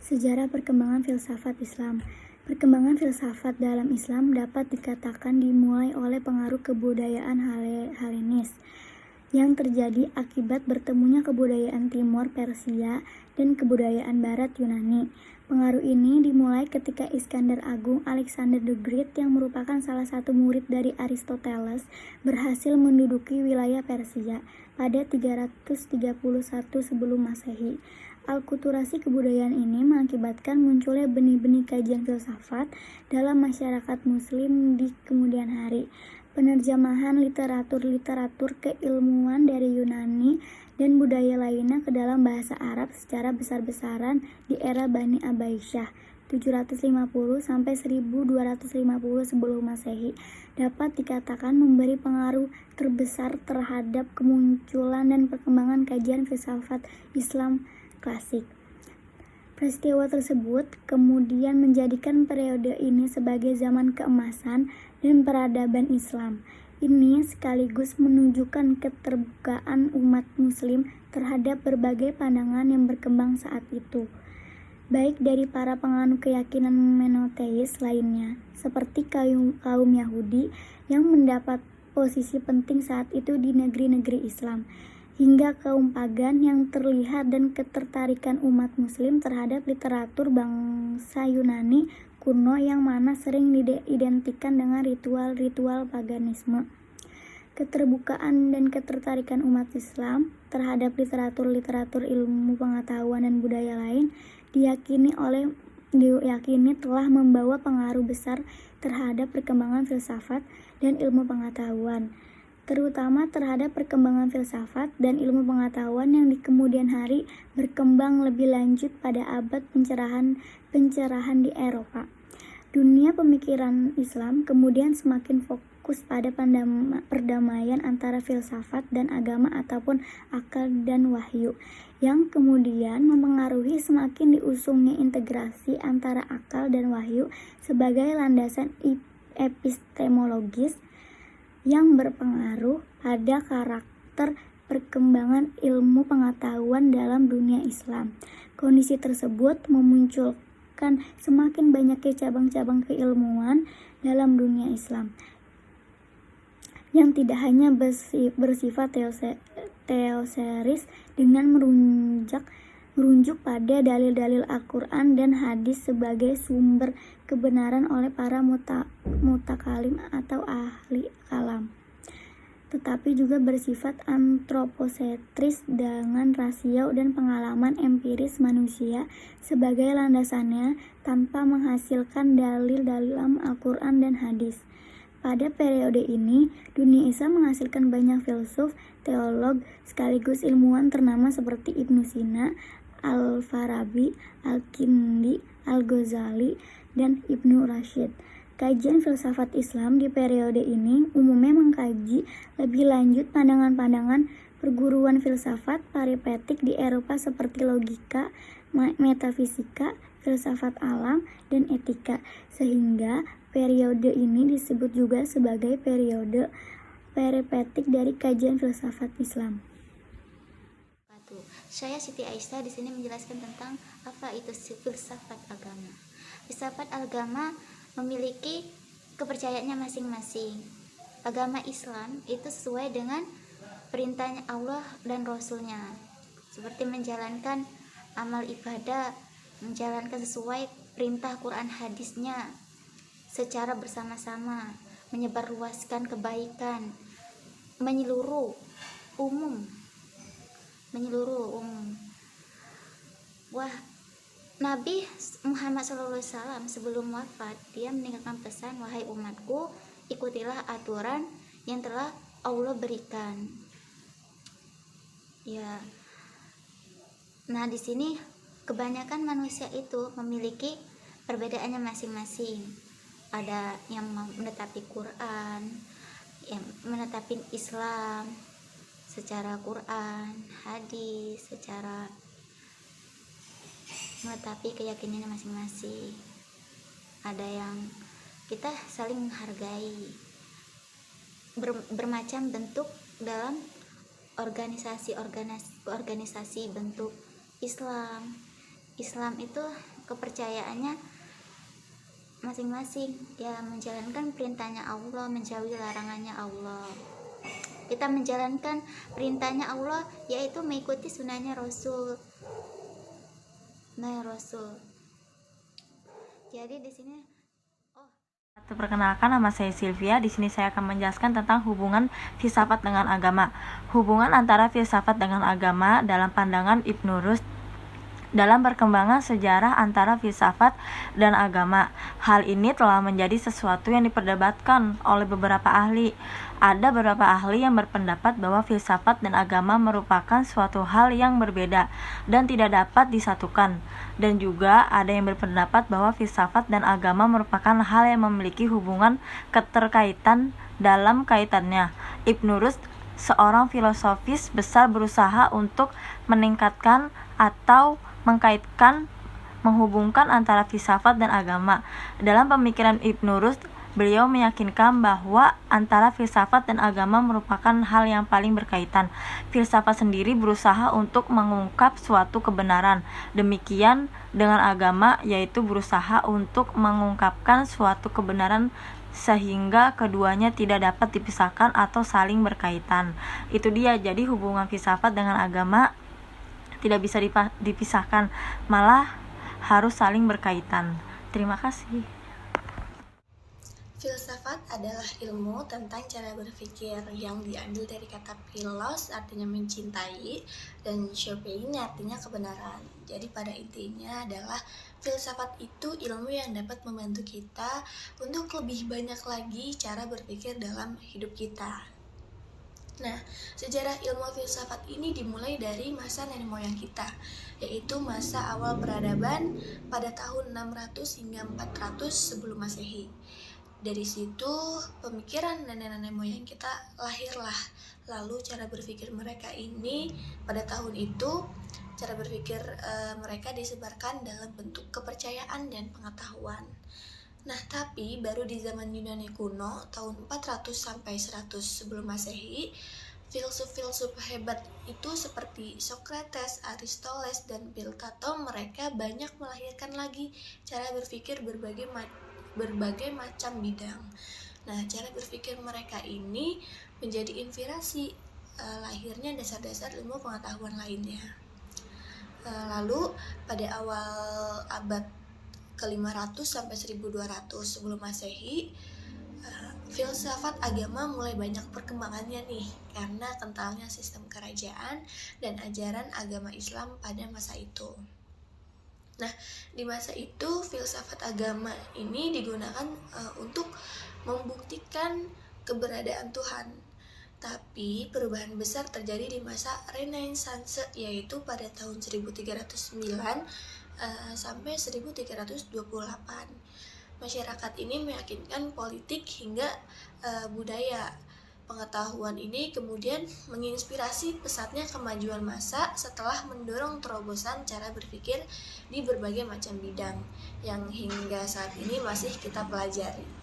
Sejarah perkembangan filsafat Islam. Perkembangan filsafat dalam Islam dapat dikatakan dimulai oleh pengaruh kebudayaan Helenis yang terjadi akibat bertemunya kebudayaan Timur Persia dan kebudayaan Barat Yunani. Pengaruh ini dimulai ketika Iskandar Agung, Alexander the Great, yang merupakan salah satu murid dari Aristoteles, berhasil menduduki wilayah Persia pada 331 sebelum Masehi. Alkulturasi kebudayaan ini mengakibatkan munculnya benih-benih kajian filsafat dalam masyarakat Muslim di kemudian hari. Penerjemahan literatur keilmuan dari Yunani dan budaya lainnya ke dalam bahasa Arab secara besar-besaran di era Bani Abbasiyah 750 sampai 1250 sebelum Masehi dapat dikatakan memberi pengaruh terbesar terhadap kemunculan dan perkembangan kajian filsafat Islam klasik. Peristiwa tersebut kemudian menjadikan periode ini sebagai zaman keemasan dan peradaban Islam. Ini sekaligus menunjukkan keterbukaan umat Muslim terhadap berbagai pandangan yang berkembang saat itu, baik dari para penganut keyakinan monoteis lainnya, seperti kaum Yahudi yang mendapat posisi penting saat itu di negeri-negeri Islam, hingga kaum pagan yang terlihat dan ketertarikan umat Muslim terhadap literatur bangsa Yunani kuno yang mana sering diidentikan dengan ritual-ritual paganisme. Keterbukaan dan ketertarikan umat Islam terhadap literatur ilmu pengetahuan dan budaya lain diyakini telah membawa pengaruh besar terhadap perkembangan filsafat dan ilmu pengetahuan, terutama terhadap perkembangan filsafat dan ilmu pengetahuan yang di kemudian hari berkembang lebih lanjut pada abad pencerahan di Eropa. Dunia pemikiran Islam kemudian semakin fokus pada perdamaian antara filsafat dan agama ataupun akal dan wahyu, yang kemudian mempengaruhi semakin diusungnya integrasi antara akal dan wahyu sebagai landasan epistemologis yang berpengaruh pada karakter perkembangan ilmu pengetahuan dalam dunia Islam. Kondisi tersebut memunculkan semakin banyaknya cabang-cabang keilmuan dalam dunia Islam yang tidak hanya bersifat teoseris dengan merujuk pada dalil-dalil Al-Quran dan hadis sebagai sumber kebenaran oleh para mutakalim atau ahli kalam, tetapi juga bersifat antroposentris dengan rasio dan pengalaman empiris manusia sebagai landasannya tanpa menghasilkan dalil dalam Al-Quran dan hadis. Pada periode ini, dunia Islam menghasilkan banyak filsuf, teolog, sekaligus ilmuwan ternama seperti Ibnu Sina, Al-Farabi, Al-Kindi, Al-Ghazali, dan Ibnu Rashid. Kajian filsafat Islam di periode ini umumnya mengkaji lebih lanjut pandangan-pandangan perguruan filsafat peripatetik di Eropa seperti logika, metafisika, filsafat alam, dan etika, sehingga periode ini disebut juga sebagai periode peripatetik dari kajian filsafat Islam. Saya Siti Aisyah di sini menjelaskan tentang apa itu filsafat agama. Filsafat agama memiliki kepercayaannya masing-masing. Agama Islam itu sesuai dengan perintahnya Allah dan Rasulnya, seperti menjalankan amal ibadah, menjalankan sesuai perintah Quran hadisnya secara bersama-sama, menyebarluaskan kebaikan menyeluruh umum. Nabi Muhammad SAW sebelum wafat, dia meninggalkan pesan, wahai umatku, ikutilah aturan yang telah Allah berikan. Ya. Nah, di sini kebanyakan manusia itu memiliki perbedaannya masing-masing. Ada yang menetapi Quran, yang menetapi Islam secara Quran, hadis, secara menetapi keyakinannya masing-masing. Ada yang kita saling menghargai, bermacam bentuk dalam organisasi bentuk Islam. Islam itu kepercayaannya masing-masing, ya menjalankan perintahnya Allah, menjauhi larangannya Allah. Kita menjalankan perintahnya Allah yaitu mengikuti sunnahnya Rasul. Jadi di sini Perkenalkan, nama saya Sylvia. Di sini saya akan menjelaskan tentang hubungan filsafat dengan agama. Hubungan antara filsafat dengan agama dalam pandangan Ibnu Rushd. Dalam perkembangan sejarah antara filsafat dan agama, hal ini telah menjadi sesuatu yang diperdebatkan oleh beberapa ahli. Ada beberapa ahli yang berpendapat bahwa filsafat dan agama merupakan suatu hal yang berbeda dan tidak dapat disatukan. Dan juga ada yang berpendapat bahwa filsafat dan agama merupakan hal yang memiliki hubungan keterkaitan dalam kaitannya. Ibnu Rushd, seorang filosofis besar, berusaha untuk meningkatkan atau menghubungkan antara filsafat dan agama. Dalam pemikiran Ibnu Rushd, beliau meyakinkan bahwa antara filsafat dan agama merupakan hal yang paling berkaitan. Filsafat sendiri berusaha untuk mengungkap suatu kebenaran. Demikian dengan agama, yaitu berusaha untuk mengungkapkan suatu kebenaran sehingga keduanya tidak dapat dipisahkan atau saling berkaitan. Itu dia, jadi hubungan filsafat dengan agama tidak bisa dipisahkan, malah harus saling berkaitan. Terima kasih. Filsafat adalah ilmu tentang cara berpikir yang diambil dari kata philos, artinya mencintai, dan sophein, artinya kebenaran. Jadi pada intinya adalah filsafat itu ilmu yang dapat membantu kita untuk lebih banyak lagi cara berpikir dalam hidup kita. Nah, sejarah ilmu filsafat ini dimulai dari masa nenek moyang kita, yaitu masa awal peradaban pada tahun 600 hingga 400 sebelum Masehi. Dari situ pemikiran nenek-nenek moyang kita lahirlah. Lalu cara berpikir mereka ini pada tahun itu, cara berpikir mereka disebarkan dalam bentuk kepercayaan dan pengetahuan. Nah, tapi baru di zaman Yunani kuno tahun 400 sampai 100 sebelum Masehi, filsuf-filsuf hebat itu seperti Socrates, Aristoteles, dan Plato, mereka banyak melahirkan lagi cara berpikir berbagai macam bidang. Nah, cara berpikir mereka ini menjadi inspirasi lahirnya dasar-dasar ilmu pengetahuan lainnya. Lalu pada awal abad ke-500 sampai 1200 sebelum Masehi, filsafat agama mulai banyak perkembangannya nih, karena kentalnya sistem kerajaan dan ajaran agama Islam pada masa itu. Nah, di masa itu filsafat agama ini digunakan untuk membuktikan keberadaan Tuhan. Tapi perubahan besar terjadi di masa Renaissance, yaitu pada tahun 1309 sampai 1328. Masyarakat ini meyakinkan politik hingga budaya. Pengetahuan ini kemudian menginspirasi pesatnya kemajuan massa setelah mendorong terobosan cara berpikir di berbagai macam bidang yang hingga saat ini masih kita pelajari.